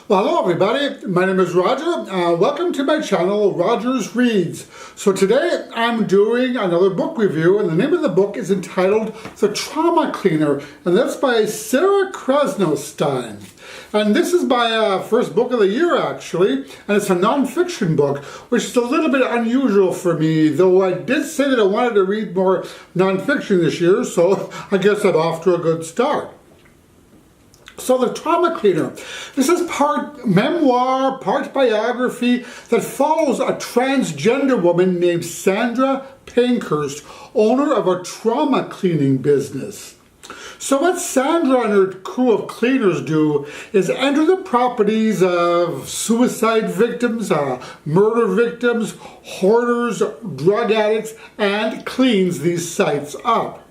Well, hello everybody, my name is Roger. Welcome to my channel, Rogers Reads. So today I'm doing another book review, and the name of the book is entitled The Trauma Cleaner, and that's by Sarah Krasnostein. And this is my first book of the year, actually, and it's a non-fiction book, which is a little bit unusual for me, though I did say that I wanted to read more non-fiction this year, so I guess I'm off to a good start. So The Trauma Cleaner. This is part memoir, part biography that follows a transgender woman named Sarah Pankhurst, owner of a trauma cleaning business. So what Sandra and her crew of cleaners do is enter the properties of suicide victims, murder victims, hoarders, drug addicts, and cleans these sites up.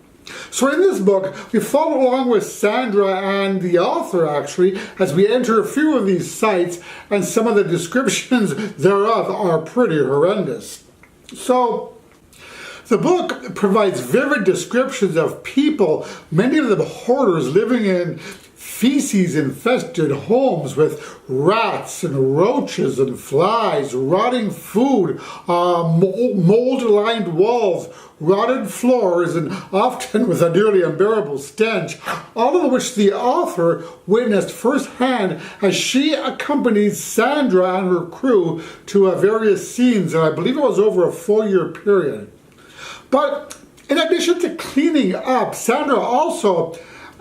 So in this book, we follow along with Sandra and the author, actually, as we enter a few of these sites, and some of the descriptions thereof are pretty horrendous. So the book provides vivid descriptions of people, many of them hoarders, living in feces-infested homes with rats and roaches and flies, rotting food, mold-lined walls, rotted floors, and often with a nearly unbearable stench, all of which the author witnessed firsthand as she accompanied Sandra and her crew to various scenes, and I believe it was over a 4-year period. But in addition to cleaning up, Sandra also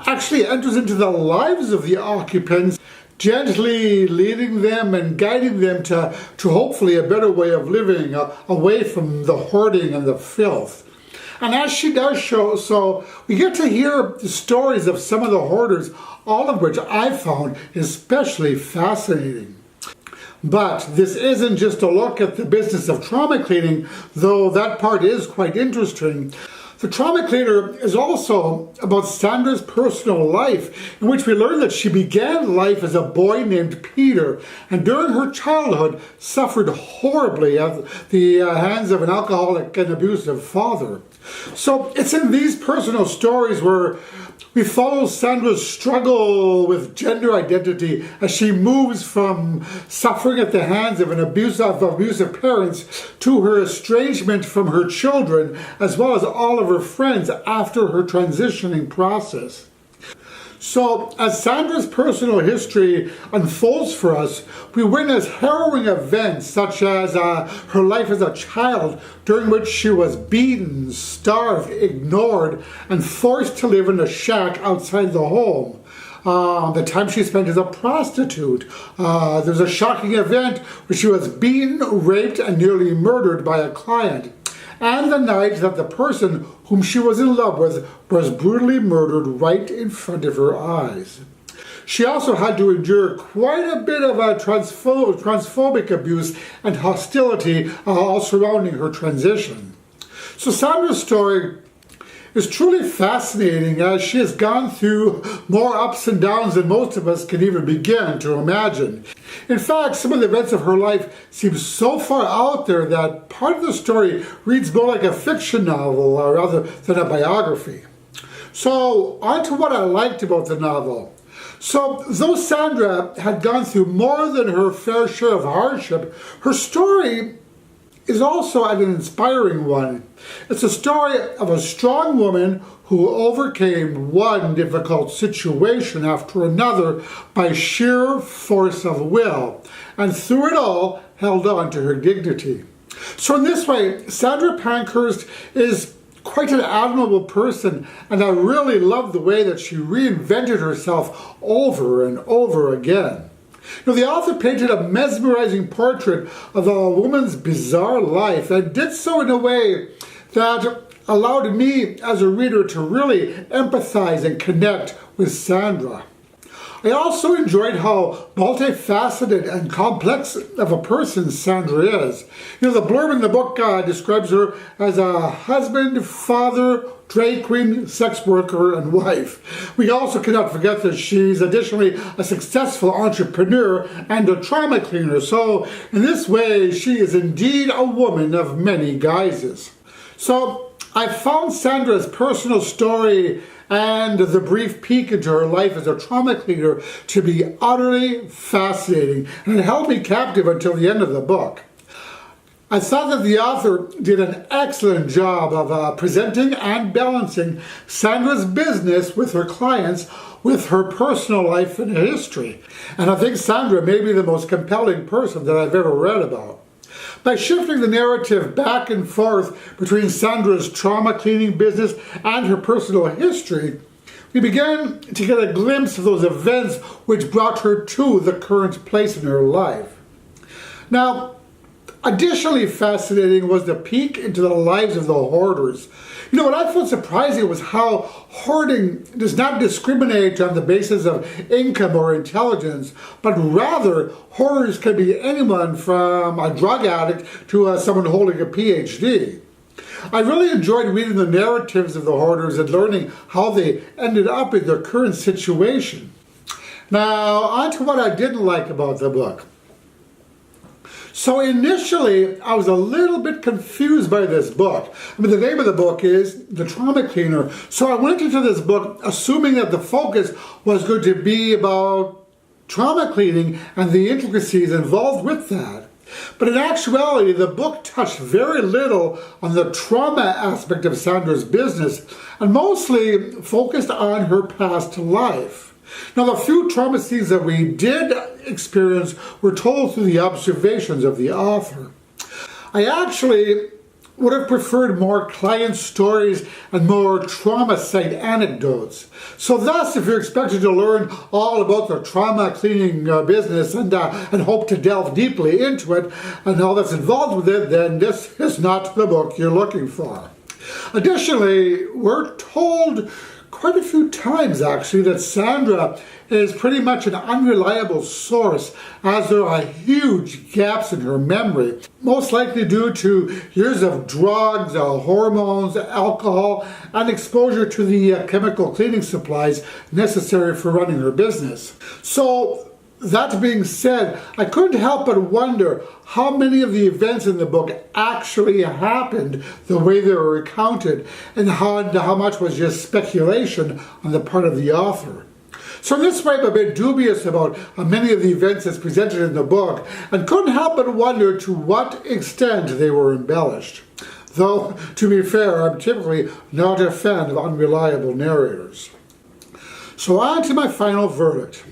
actually enters into the lives of the occupants, gently leading them and guiding them to hopefully a better way of living, away from the hoarding and the filth. And as she does so, we get to hear the stories of some of the hoarders, all of which I found especially fascinating. But this isn't just a look at the business of trauma cleaning, though that part is quite interesting. The Trauma Cleaner is also about Sandra's personal life, in which we learn that she began life as a boy named Peter, and during her childhood suffered horribly at the hands of an alcoholic and abusive father. So it's in these personal stories where we follow Sandra's struggle with gender identity as she moves from suffering at the hands of abusive parents to her estrangement from her children, as well as all of her friends after her transitioning process. So, as Sandra's personal history unfolds for us, we witness harrowing events such as her life as a child, during which she was beaten, starved, ignored, and forced to live in a shack outside the home. The time she spent as a prostitute. There's a shocking event where she was beaten, raped, and nearly murdered by a client. And the night that the person whom she was in love with was brutally murdered right in front of her eyes. She also had to endure quite a bit of transphobic abuse and hostility all surrounding her transition. So Sandra's story is truly fascinating, as she has gone through more ups and downs than most of us can even begin to imagine. In fact, some of the events of her life seem so far out there that part of the story reads more like a fiction novel rather than a biography. So, on to what I liked about the novel. So, though Sandra had gone through more than her fair share of hardship, her story is also an inspiring one. It's a story of a strong woman who overcame one difficult situation after another by sheer force of will, and through it all held on to her dignity. So in this way, Sarah Pankhurst is quite an admirable person, and I really love the way that she reinvented herself over and over again. You know, the author painted a mesmerizing portrait of a woman's bizarre life, and did so in a way that allowed me as a reader to really empathize and connect with Sandra. I also enjoyed how multifaceted and complex of a person Sandra is. You know, the blurb in the book describes her as a husband, father, drag queen, sex worker, and wife. We also cannot forget that she's additionally a successful entrepreneur and a trauma cleaner. So in this way, she is indeed a woman of many guises. So I found Sandra's personal story and the brief peek into her life as a trauma cleaner to be utterly fascinating, and it held me captive until the end of the book. I thought that the author did an excellent job of presenting and balancing Sandra's business with her clients with her personal life and history. And I think Sandra may be the most compelling person that I've ever read about. By shifting the narrative back and forth between Sandra's trauma cleaning business and her personal history, we began to get a glimpse of those events which brought her to the current place in her life. Now, additionally fascinating was the peek into the lives of the hoarders. You know, what I found surprising was how hoarding does not discriminate on the basis of income or intelligence, but rather hoarders can be anyone from a drug addict to someone holding a PhD. I really enjoyed reading the narratives of the hoarders and learning how they ended up in their current situation. Now, on to what I didn't like about the book. So initially, I was a little bit confused by this book. I mean, the name of the book is The Trauma Cleaner. So I went into this book assuming that the focus was going to be about trauma cleaning and the intricacies involved with that. But in actuality, the book touched very little on the trauma aspect of Sandra's business and mostly focused on her past life. Now, the few trauma scenes that we did experience were told through the observations of the author. I actually would have preferred more client stories and more trauma site anecdotes. So thus, if you're expected to learn all about the trauma cleaning business and hope to delve deeply into it and all that's involved with it, then this is not the book you're looking for. Additionally, we're told quite a few times, actually, that Sandra is pretty much an unreliable source, as there are huge gaps in her memory, most likely due to years of drugs, hormones, alcohol, and exposure to the chemical cleaning supplies necessary for running her business. So, that being said, I couldn't help but wonder how many of the events in the book actually happened the way they were recounted, and how much was just speculation on the part of the author. So in this way, I'm a bit dubious about many of the events that's presented in the book, and couldn't help but wonder to what extent they were embellished. Though, to be fair, I'm typically not a fan of unreliable narrators. So on to my final verdict.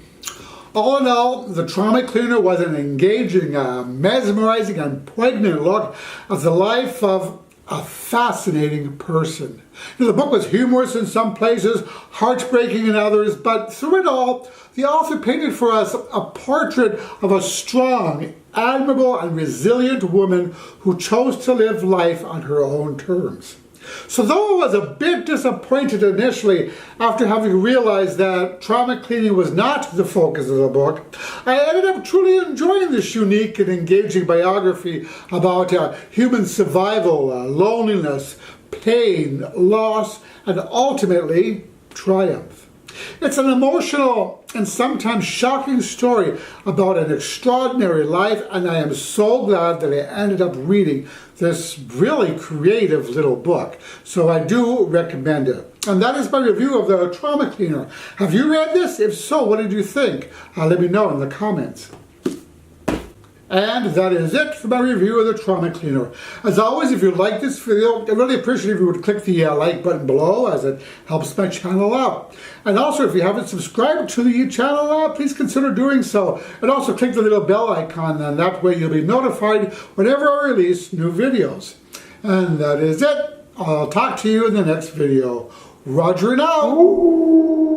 All in all, The Trauma Cleaner was an engaging, mesmerizing, and poignant look at the life of a fascinating person. You know, the book was humorous in some places, heartbreaking in others, but through it all, the author painted for us a portrait of a strong, admirable, and resilient woman who chose to live life on her own terms. So though I was a bit disappointed initially after having realized that trauma cleaning was not the focus of the book, I ended up truly enjoying this unique and engaging biography about human survival, loneliness, pain, loss, and ultimately triumph. It's an emotional and sometimes shocking story about an extraordinary life, and I am so glad that I ended up reading this really creative little book. So I do recommend it. And that is my review of The Trauma Cleaner. Have you read this? If so, what did you think? Let me know in the comments. And that is it for my review of The Trauma Cleaner. As always, if you like this video, I'd really appreciate if you would click the like button below, as it helps my channel out. And also, if you haven't subscribed to the channel, please consider doing so. And also click the little bell icon, and that way you'll be notified whenever I release new videos. And that is it. I'll talk to you in the next video. Roger now.